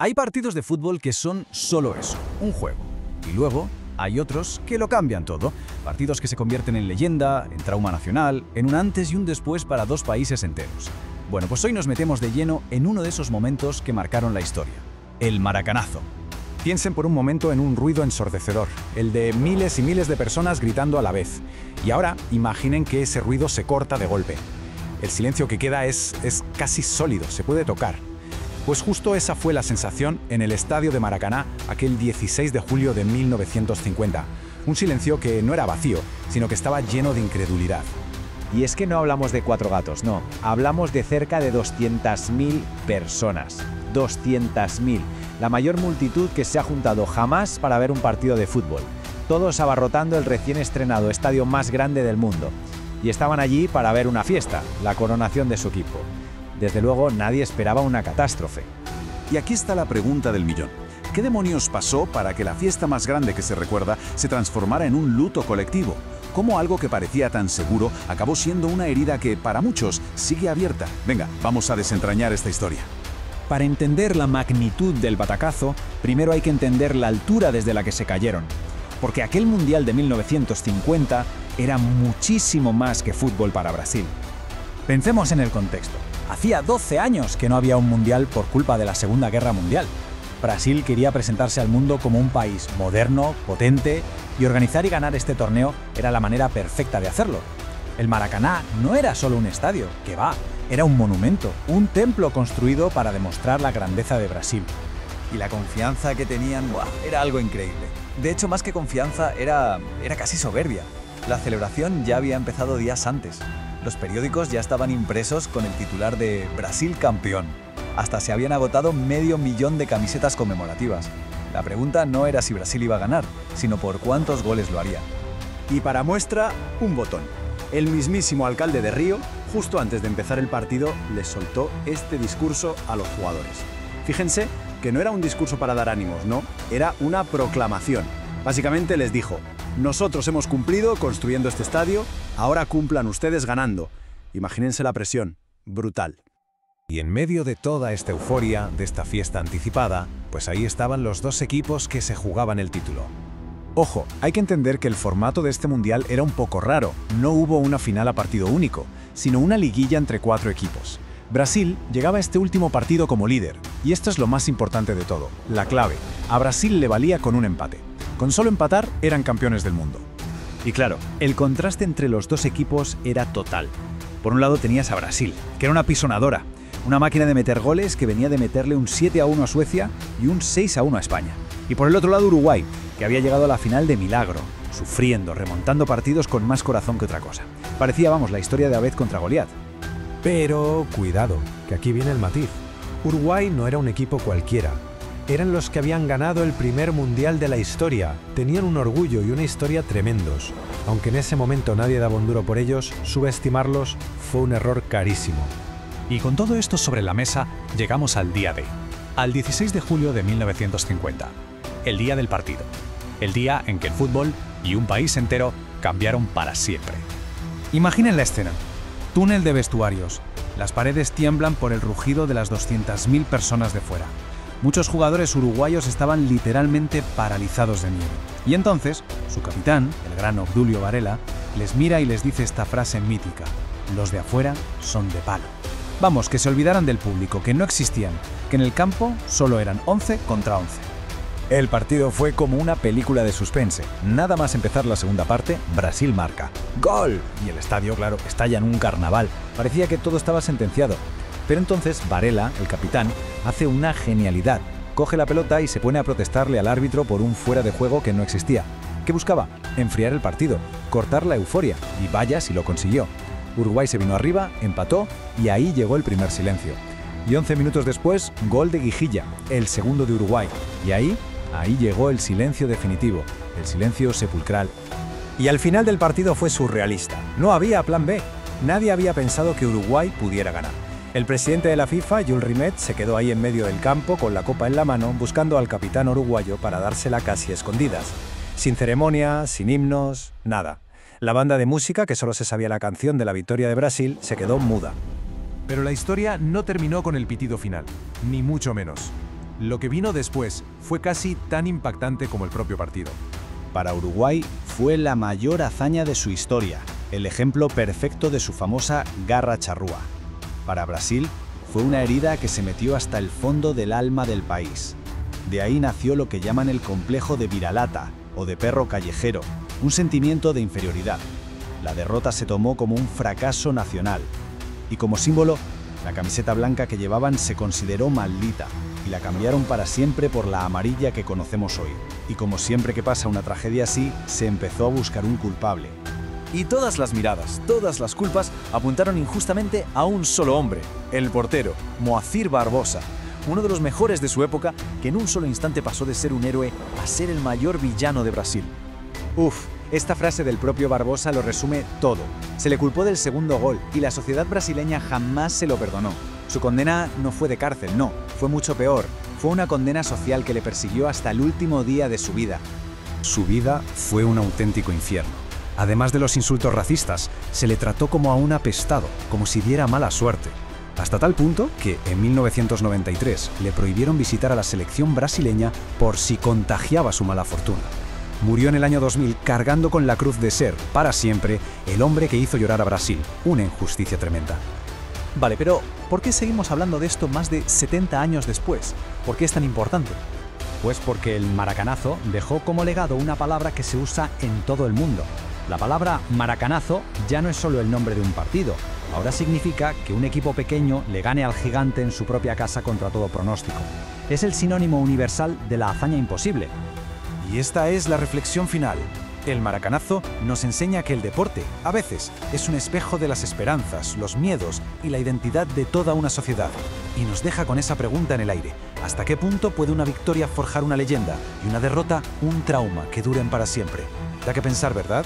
Hay partidos de fútbol que son solo eso, un juego. Y luego hay otros que lo cambian todo. Partidos que se convierten en leyenda, en trauma nacional, en un antes y un después para dos países enteros. Bueno, pues hoy nos metemos de lleno en uno de esos momentos que marcaron la historia. El maracanazo. Piensen por un momento en un ruido ensordecedor, el de miles y miles de personas gritando a la vez. Y ahora imaginen que ese ruido se corta de golpe. El silencio que queda es casi sólido, se puede tocar. Pues justo esa fue la sensación en el estadio de Maracaná aquel 16 de julio de 1950. Un silencio que no era vacío, sino que estaba lleno de incredulidad. Y es que no hablamos de 4 gatos, no. Hablamos de cerca de 200.000 personas. 200.000. La mayor multitud que se ha juntado jamás para ver un partido de fútbol. Todos abarrotando el recién estrenado estadio más grande del mundo. Y estaban allí para ver una fiesta, la coronación de su equipo. Desde luego, nadie esperaba una catástrofe. Y aquí está la pregunta del millón. ¿Qué demonios pasó para que la fiesta más grande que se recuerda se transformara en un luto colectivo? ¿Cómo algo que parecía tan seguro acabó siendo una herida que, para muchos, sigue abierta? Venga, vamos a desentrañar esta historia. Para entender la magnitud del batacazo, primero hay que entender la altura desde la que se cayeron. Porque aquel Mundial de 1950 era muchísimo más que fútbol para Brasil. Pensemos en el contexto. Hacía 12 años que no había un Mundial por culpa de la Segunda Guerra Mundial. Brasil quería presentarse al mundo como un país moderno, potente, y organizar y ganar este torneo era la manera perfecta de hacerlo. El Maracaná no era solo un estadio, que va, era un monumento, un templo construido para demostrar la grandeza de Brasil. Y la confianza que tenían, era algo increíble. De hecho, más que confianza, era casi soberbia. La celebración ya había empezado días antes. Los periódicos ya estaban impresos con el titular de Brasil campeón. Hasta se habían agotado 500.000 de camisetas conmemorativas. La pregunta no era si Brasil iba a ganar, sino por cuántos goles lo haría. Y para muestra, un botón. El mismísimo alcalde de Río, justo antes de empezar el partido, les soltó este discurso a los jugadores. Fíjense que no era un discurso para dar ánimos, no, era una proclamación. Básicamente les dijo: nosotros hemos cumplido construyendo este estadio, ahora cumplan ustedes ganando. Imagínense la presión, brutal. Y en medio de toda esta euforia, de esta fiesta anticipada, pues ahí estaban los dos equipos que se jugaban el título. Ojo, hay que entender que el formato de este mundial era un poco raro. No hubo una final a partido único, sino una liguilla entre 4 equipos. Brasil llegaba a este último partido como líder, y esto es lo más importante de todo, la clave. A Brasil le valía con un empate. Con solo empatar, eran campeones del mundo. Y claro, el contraste entre los dos equipos era total. Por un lado tenías a Brasil, que era una pisonadora, una máquina de meter goles que venía de meterle un 7-1 a Suecia y un 6-1 a España. Y por el otro lado Uruguay, que había llegado a la final de milagro, sufriendo, remontando partidos con más corazón que otra cosa. Parecía, la historia de Abed contra Goliat. Pero cuidado, que aquí viene el matiz. Uruguay no era un equipo cualquiera. Eran los que habían ganado el primer mundial de la historia. Tenían un orgullo y una historia tremendos. Aunque en ese momento nadie daba un duro por ellos, subestimarlos fue un error carísimo. Y con todo esto sobre la mesa, llegamos al día D, al 16 de julio de 1950, el día del partido, el día en que el fútbol y un país entero cambiaron para siempre. Imaginen la escena. Túnel de vestuarios. Las paredes tiemblan por el rugido de las 200.000 personas de fuera. Muchos jugadores uruguayos estaban literalmente paralizados de miedo. Y entonces, su capitán, el gran Obdulio Varela, les mira y les dice esta frase mítica: los de afuera son de palo. Vamos, que se olvidaran del público, que no existían, que en el campo solo eran 11 contra 11. El partido fue como una película de suspense. Nada más empezar la segunda parte, Brasil marca. ¡Gol! Y el estadio, claro, estalla en un carnaval. Parecía que todo estaba sentenciado. Pero entonces Varela, el capitán, hace una genialidad. Coge la pelota y se pone a protestarle al árbitro por un fuera de juego que no existía. ¿Qué buscaba? Enfriar el partido, cortar la euforia. Y vaya si lo consiguió. Uruguay se vino arriba, empató y ahí llegó el primer silencio. Y 11 minutos después, gol de Guijilla, el segundo de Uruguay. Y ahí llegó el silencio definitivo, el silencio sepulcral. Y al final del partido fue surrealista. No había plan B. Nadie había pensado que Uruguay pudiera ganar. El presidente de la FIFA, Jules Rimet, se quedó ahí en medio del campo con la copa en la mano, buscando al capitán uruguayo para dársela casi a escondidas. Sin ceremonia, sin himnos, nada. La banda de música, que solo se sabía la canción de la victoria de Brasil, se quedó muda. Pero la historia no terminó con el pitido final, ni mucho menos. Lo que vino después fue casi tan impactante como el propio partido. Para Uruguay fue la mayor hazaña de su historia, el ejemplo perfecto de su famosa garra charrúa. Para Brasil fue una herida que se metió hasta el fondo del alma del país. De ahí nació lo que llaman el complejo de vira-lata o de perro callejero, un sentimiento de inferioridad. La derrota se tomó como un fracaso nacional y como símbolo, la camiseta blanca que llevaban se consideró maldita y la cambiaron para siempre por la amarilla que conocemos hoy. Y como siempre que pasa una tragedia así, se empezó a buscar un culpable. Y todas las miradas, todas las culpas apuntaron injustamente a un solo hombre, el portero, Moacir Barbosa, uno de los mejores de su época, que en un solo instante pasó de ser un héroe a ser el mayor villano de Brasil. Esta frase del propio Barbosa lo resume todo. Se le culpó del segundo gol y la sociedad brasileña jamás se lo perdonó. Su condena no fue de cárcel, no, fue mucho peor. Fue una condena social que le persiguió hasta el último día de su vida. Su vida fue un auténtico infierno. Además de los insultos racistas, se le trató como a un apestado, como si diera mala suerte. Hasta tal punto que en 1993 le prohibieron visitar a la selección brasileña por si contagiaba su mala fortuna. Murió en el año 2000 cargando con la cruz de ser, para siempre, el hombre que hizo llorar a Brasil. Una injusticia tremenda. Vale, pero ¿por qué seguimos hablando de esto más de 70 años después? ¿Por qué es tan importante? Pues porque el maracanazo dejó como legado una palabra que se usa en todo el mundo. La palabra maracanazo ya no es solo el nombre de un partido. Ahora significa que un equipo pequeño le gane al gigante en su propia casa contra todo pronóstico. Es el sinónimo universal de la hazaña imposible. Y esta es la reflexión final. El maracanazo nos enseña que el deporte, a veces, es un espejo de las esperanzas, los miedos y la identidad de toda una sociedad. Y nos deja con esa pregunta en el aire. ¿Hasta qué punto puede una victoria forjar una leyenda y una derrota un trauma que duren para siempre? Da que pensar, ¿verdad?